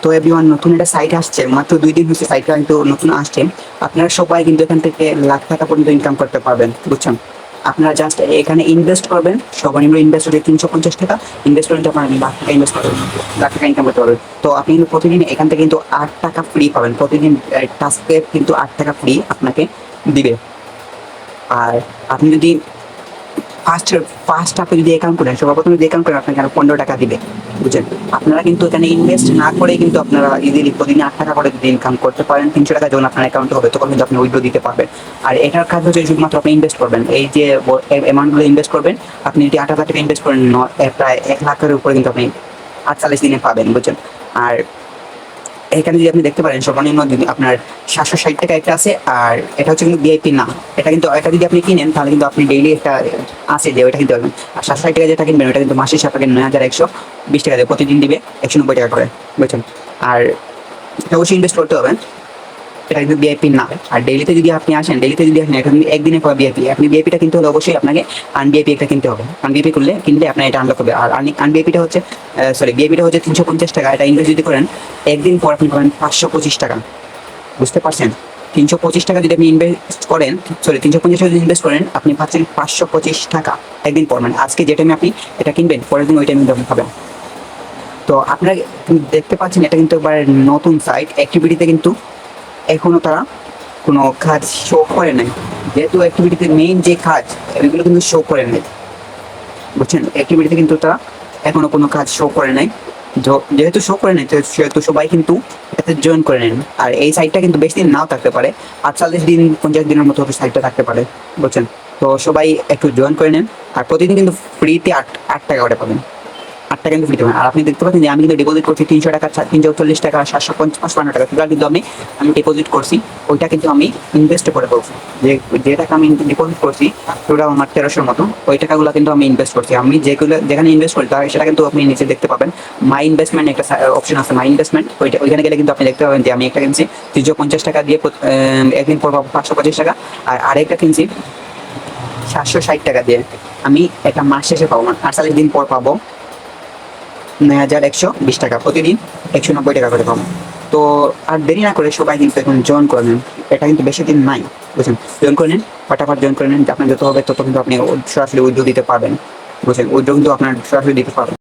তো এভরিওয়ান, নতুন একটা সাইট আসছে, মাত্র 2 দিন হচ্ছে সাইটটা কিন্তু নতুন আসছে। আপনারা সবাই কিন্তু এখান থেকে লাখ টাকা পর্যন্ত ইনকাম করতে পারবেন, বুঝছেন। আপনারা জাস্ট এখানে ইনভেস্ট করবেন, সর্বনিম্ন ইনভেস্ট হচ্ছে 350 টাকা। ইনভেস্ট করলে আপনারা লাখ টাকা ইনভেস্ট করবেন, লাখ টাকা ইনকাম করতে পারবেন। তো আপনি কিন্তু প্রতিদিন এখান থেকে কিন্তু 8 টাকা ফ্রি পাবেন, প্রতিদিন টাস্কে কিন্তু 8 টাকা ফ্রি আপনাকে দিবে। আর আপনি যদি ফার্স্ট আপনি যদি অ্যাকাউন্ট করেন, সর্বপ্রথম যদি অ্যাকাউন্ট করেন, আপনাকে আরো 15 টাকা দিবে, বুঝছেন। আপনারা কিন্তু এখানে ইনভেস্ট না করেই কিন্তু আপনারা ইজিলি প্রতিদিন 8 টাকা করে যদি ইনকাম করতে পারেন, 300 টাকা যখন আপনার অ্যাকাউন্টে হবে তখন কিন্তু আপনি উইথড্র দিতে পারবেন। আর এটার কাজ হচ্ছে শুধুমাত্র আপনি ইনভেস্ট করবেন, এই যে অ্যামাউন্টগুলো ইনভেস্ট করবেন। আপনি যদি 8,000 টাকা ইনভেস্ট করেন, প্রায় 1 লাখের উপরে কিন্তু আপনি 48 দিনে পাবেন, বুঝছেন। আর এখানে যদি আপনি দেখতে পারেন, সর্বনিম্ন যদি আপনার 760 টাকা একটা আছে, আর এটা হচ্ছে কিন্তু ভিআইপি না। এটা কিন্তু এটা যদি আপনি কিনেন তাহলে কিন্তু আপনি ডেইলি একটা আছে যে ওইটা কিনতে পারবেন। আর 760 টাকা যেটা কিনবেন ওটা কিন্তু মাসে আপনাকে 9,120 টাকা দেবে, প্রতিদিন দিবে 190 টাকা করে, বুঝছেন। আর এটা অবশ্যই ইনভেস্ট করতে হবে, এটা কিন্তু ভিআইপি না। আর ডেইলিতে যদি আপনি আসেন, এটা কিন্তু একদিনে পাওয়া ভিআইপি। আপনি ভিআইপিটা কিনতে হলে অবশ্যই আপনাকে আনভিআইপি একটা কিনতে হবে। আনভিআইপি কিনলে আপনার এটা আনলক হবে। আর আনভিআইপিটা হচ্ছে ভিআইপিটা হচ্ছে 350 টাকা। এটা ইনভেস্ট যদি করেন, একদিন পর আপনি পাবেন 525 টাকা, বুঝতে পারছেন। 325 টাকা যদি আপনি ইনভেস্ট করেন, 350 টাকা যদি ইনভেস্ট করেন, আপনি পাচ্ছেন 525 টাকা একদিন পর। মানে আজকে যে টাইমে আপনি এটা কিনবেন, পরের দিন ওই টাইমে আপনি পাবেন। তো আপনারা দেখতে পাচ্ছেন এটা কিন্তু একবার নতুন সাইট, অ্যাক্টিভিটিতে কিন্তু এখনো তারা কোনো কাজ শো করে নাই। যেহেতু অ্যাক্টিভিটিতে মেইন যে কাজ এগুলো কিন্তু শো করে নাই, বুঝছেন। অ্যাক্টিভিটিতে কিন্তু তারা এখনো কোনো কাজ শো করে নাই। যেহেতু শো করে নাই, সেহেতু সবাই কিন্তু এতে জয়েন করে নেন। আর এই সাইটটা কিন্তু বেশি দিন নাও থাকতে পারে, 48 দিন 50 দিনের মতো সাইটটা থাকতে পারে, বুঝছেন। তো সবাই একটু জয়েন করে নেন। আর প্রতিদিন কিন্তু ফ্রিতে 8 টাকা করে পাবেন, 8 টাকা কিন্তু ফ্রিতে পাবেন। আর আপনি দেখতে পাচ্ছেন যে আমি কিন্তু ডিপোজিট করছি 300 টাকা, 340 টাকা, 755 টাকা, সেটা কিন্তু আমি ডিপোজিট করছি। ওইটা কিন্তু আমি ইনভেস্ট করে করছি, যে টাকা আমি ডিপোজিট করছি ওটা আমার 1300-র মতো, ওই টাকাগুলো কিন্তু আমি ইনভেস্ট করছি। আমি যেখানে ইনভেস্ট করি সেটা কিন্তু আপনি নিচে দেখতে পাবেন, মাই ইনভেস্টমেন্ট একটা অপশন আছে, মাই ইনভেস্টমেন্ট। ওইখানে গেলে কিন্তু আপনি দেখতে পাবেন যে আমি একটা কিনছি 350 টাকা দিয়ে, একদিন পর পাবো 525 টাকা। আর আরেকটা কিনছি 760 টাকা দিয়ে, আমি একটা মাস শেষে পাবো, 48 দিন পর পাবো 9,120 টাকা, প্রতিদিন 190 টাকা করে পাবো। তো আর দেরি না করে সবাই কিন্তু এখন জয়েন করে নেন, এটা কিন্তু বেশি দিন নাই, বুঝছেন। জয়েন করে নেন, ফটাফট জয়েন করে নেন। আপনার যত হবে তত কিন্তু আপনি সরাসরি উইথড্র দিতে পারবেন, বুঝছেন। উইথড্র কিন্তু আপনার সরাসরি দিতে পারবেন।